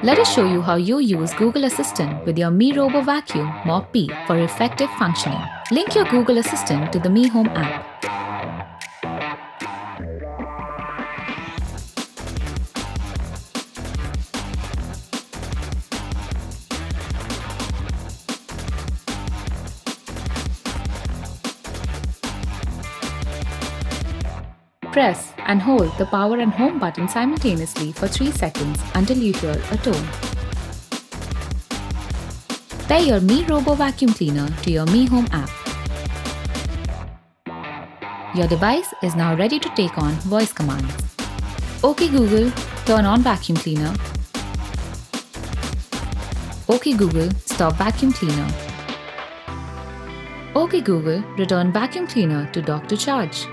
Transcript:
Let us show you how you use Google Assistant with your Mi Robot Vacuum-Mop P for effective functioning. Link your Google Assistant to the Mi Home app. Press and hold the power and home button simultaneously for 3 seconds until you hear a tone. Pair your Mi Robot Vacuum Cleaner to your Mi Home app. Your device is now ready to take on voice commands. OK Google, turn on vacuum cleaner. OK Google, stop vacuum cleaner. OK Google, return vacuum cleaner to dock to charge.